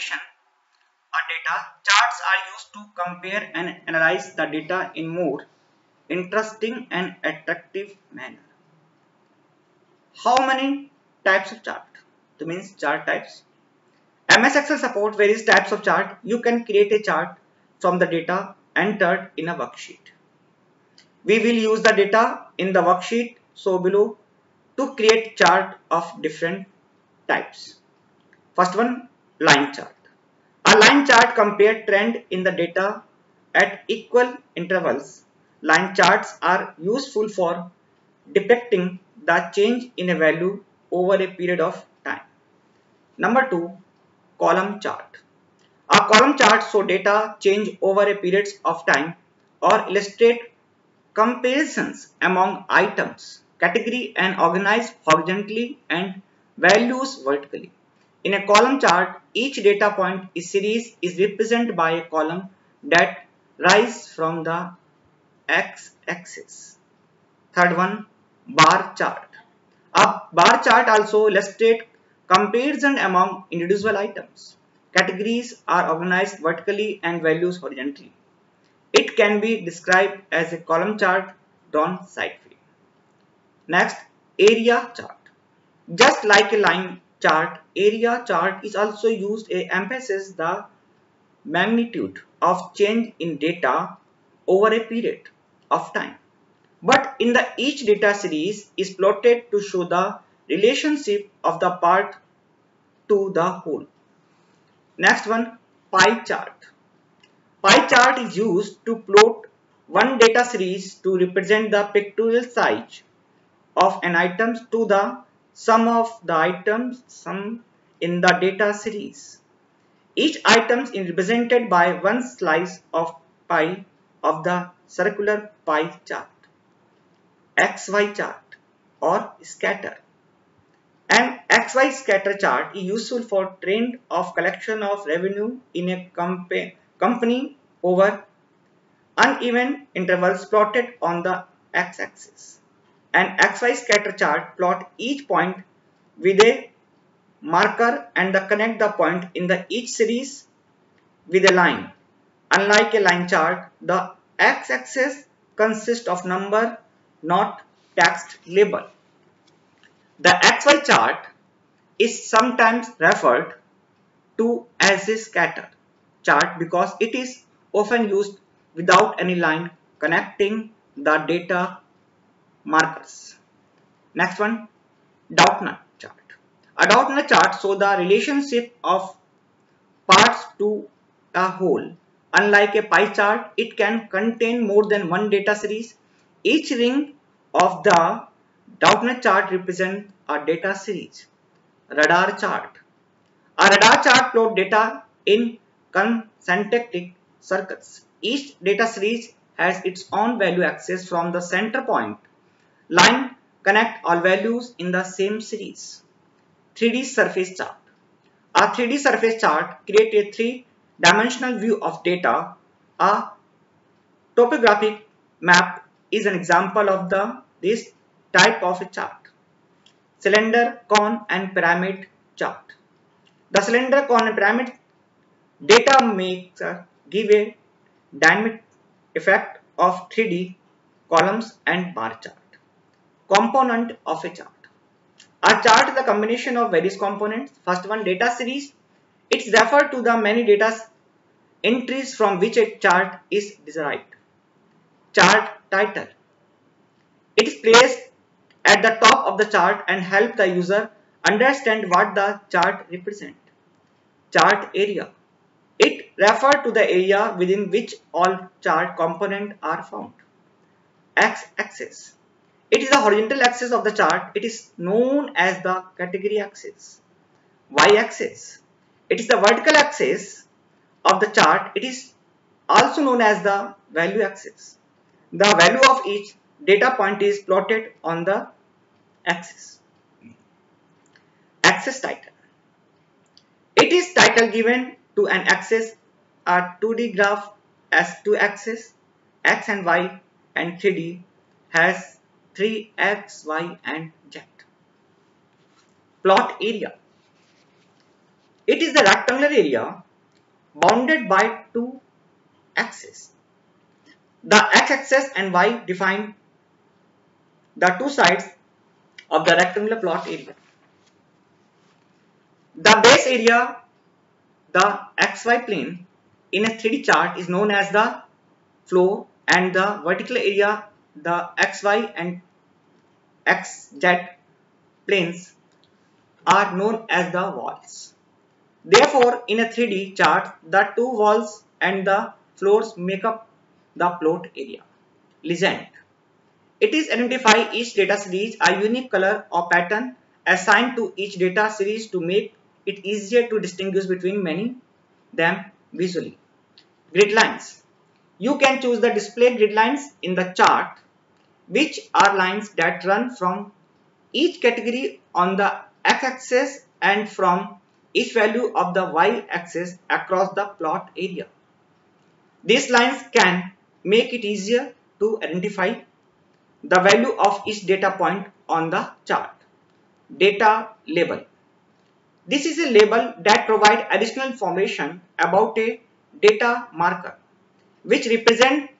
information or data, charts are used to compare and analyze the data in more interesting and attractive manner. How many types of chart? That means chart types. MS Excel supports various types of chart. You can create a chart from the data entered in a worksheet. We will use the data in the worksheet shown below to create chart of different types. First one, line chart. A line chart compares trend in the data at equal intervals. Line charts are useful for depicting the change in a value over a period of time. Number 2, column chart. A column chart shows data change over a period of time or illustrate comparisons among items, category and organized horizontally and values vertically. In a column chart, each data point series is represented by a column that rises from the x-axis. Third one, bar chart. A bar chart also illustrates comparison among individual items. Categories are organized vertically and values horizontally. It can be described as a column chart drawn side view. Next, area chart. Just like a line chart, area chart is also used to emphasize the magnitude of change in data over a period of time. But in the each data series is plotted to show the relationship of the part to the whole. Next one, pie chart. Pie chart is used to plot one data series to represent the pictorial size of an item to the sum of the items sum in the data series. Each item is represented by one slice of pie of the circular pie chart. XY chart or scatter. An XY scatter chart is useful for trend of collection of revenue in a company over uneven intervals plotted on the x-axis. An XY scatter chart plot each point with a marker and connect the point in the each series with a line. Unlike a line chart, the x-axis consists of number, not text label. The XY chart is sometimes referred to as a scatter chart because it is often used without any line connecting the data markers. Next one, Doudna chart. A Doudna chart shows the relationship of parts to a whole. Unlike a pie chart, it can contain more than one data series. Each ring of the Doudna chart represents a data series. Radar chart. A radar chart plots data in concentric circles. Each data series has its own value axis from the center point. Line connect all values in the same series. 3D surface chart. A 3D surface chart creates a three-dimensional view of data. A topographic map is an example of this type of a chart. Cylinder, cone and pyramid chart. The cylinder, cone and pyramid data give a dynamic effect of 3D columns and bar chart. Component of a chart. A chart is a combination of various components. First one, data series. It refers to the many data entries from which a chart is derived. Chart title. It is placed at the top of the chart and help the user understand what the chart represents. Chart area. It refers to the area within which all chart components are found. X-axis. It is the horizontal axis of the chart. It is known as the category axis. Y-axis. It is the vertical axis of the chart. It is also known as the value axis. The value of each data point is plotted on the axis. Axis title. It is title given to an axis. A 2D graph has two axes, X and Y, and 3D has 3 X, Y and Z. Plot area. It is the rectangular area bounded by two axes. The x-axis and y define the two sides of the rectangular plot area. The base area, the xy plane in a 3D chart, is known as the floor, and the vertical area, the xy and xz planes, are known as the walls. Therefore, in a 3D chart, the two walls and the floors make up the plot area. Legend. It is identify each data series a unique color or pattern assigned to each data series to make it easier to distinguish between many them visually. Grid lines. You can choose the display grid lines in the chart, which are lines that run from each category on the x-axis and from each value of the y-axis across the plot area. These lines can make it easier to identify the value of each data point on the chart. Data label. This is a label that provides additional information about a data marker, which represent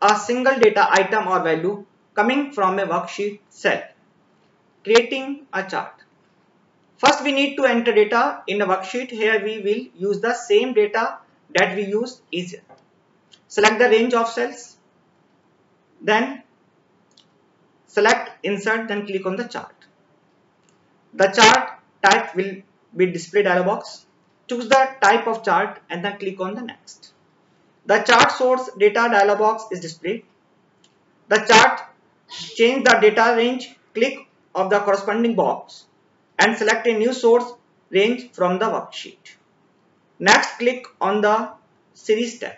a single data item or value coming from a worksheet cell. Creating a chart. First, we need to enter data in a worksheet. Here we will use the same data that we used earlier. Select the range of cells, then select insert, then click on the chart. The chart type will be display dialog box. Choose the type of chart and then click on the next. The chart source data dialog box is displayed. The chart change the data range, click of the corresponding box and select a new source range from the worksheet. Next, click on the series tab.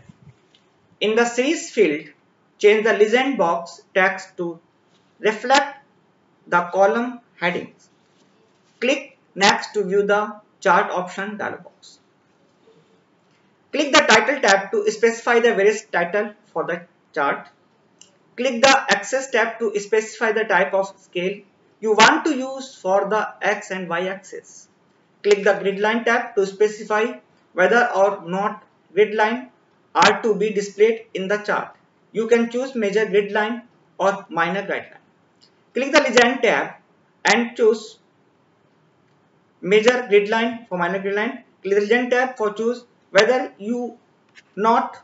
In the series field, change the legend box text to reflect the column headings. Click next to view the chart option dialog box. Click the title tab to specify the various title for the chart. Click the axis tab to specify the type of scale you want to use for the x and y axis. Click the grid line tab to specify whether or not grid line are to be displayed in the chart. You can choose major grid line or minor grid line. Click the legend tab and choose major grid line for minor grid line. Click the legend tab for choose whether you not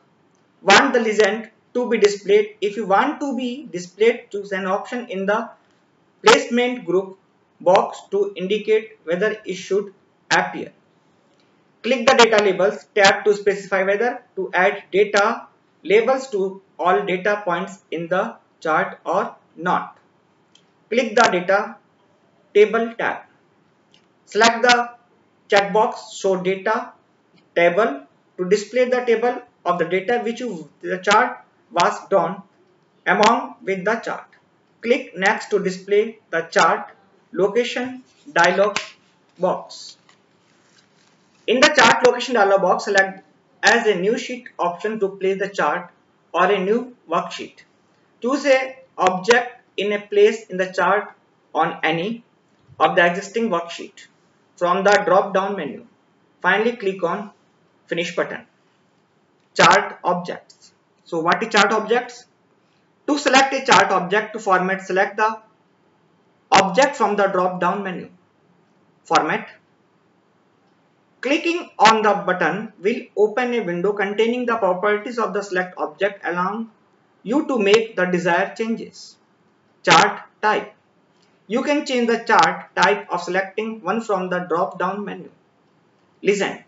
want the legend to be displayed. If you want to be displayed, choose an option in the placement group box to indicate whether it should appear. Click the data labels tab to specify whether to add data labels to all data points in the chart or not. Click the data table tab. Select the checkbox show data table to display the table of the data which the chart was drawn along with the chart. Click next to display the chart location dialog box. In the chart location dialog box, select as a new sheet option to place the chart or a new worksheet. Choose a object in a place in the chart on any of the existing worksheet from the drop down menu. Finally, click on finish button. Chart objects. So what is chart objects? To select a chart object to format, select the object from the drop down menu. Format. Clicking on the button will open a window containing the properties of the select object, allowing you to make the desired changes. Chart type. You can change the chart type of selecting one from the drop down menu. Legend.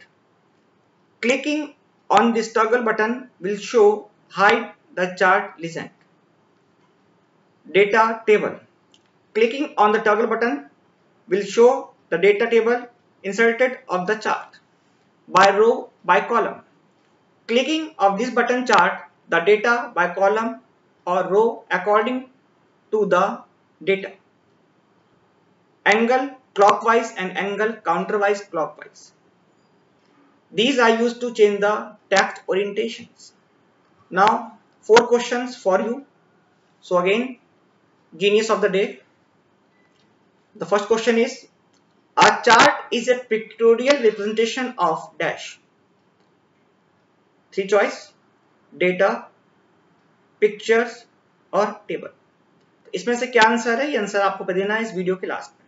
Clicking on this toggle button will show hide the chart legend. Data table. Clicking on the toggle button will show the data table inserted of the chart by row by column. Clicking of this button chart the data by column or row according to the data. Angle clockwise and angle counterwise clockwise. These are used to change the text orientations. Now 4 questions for you. So again, genius of the day. The first question is, a chart is a pictorial representation of dash. 3 choice, data, pictures और table. इसमें से क्या answer है? ये answer आपको देना है इस वीडियो के लास्ट में।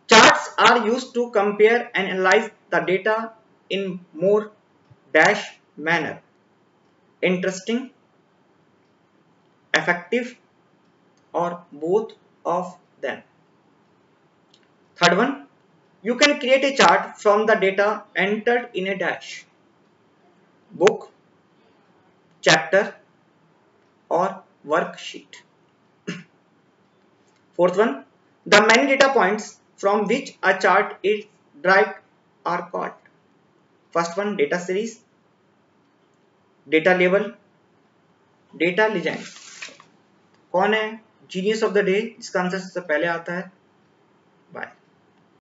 Charts are used to compare and analyse the data in more dash manner, interesting, effective, or both of them. Third one, you can create a chart from the data entered in a dash, book, chapter, or worksheet. Fourth one, the many data points from which a chart is derived are called. First one, data series, data label, data legend. कौन है genius of the day जिसका answer सबसे पहले आता है? Bye.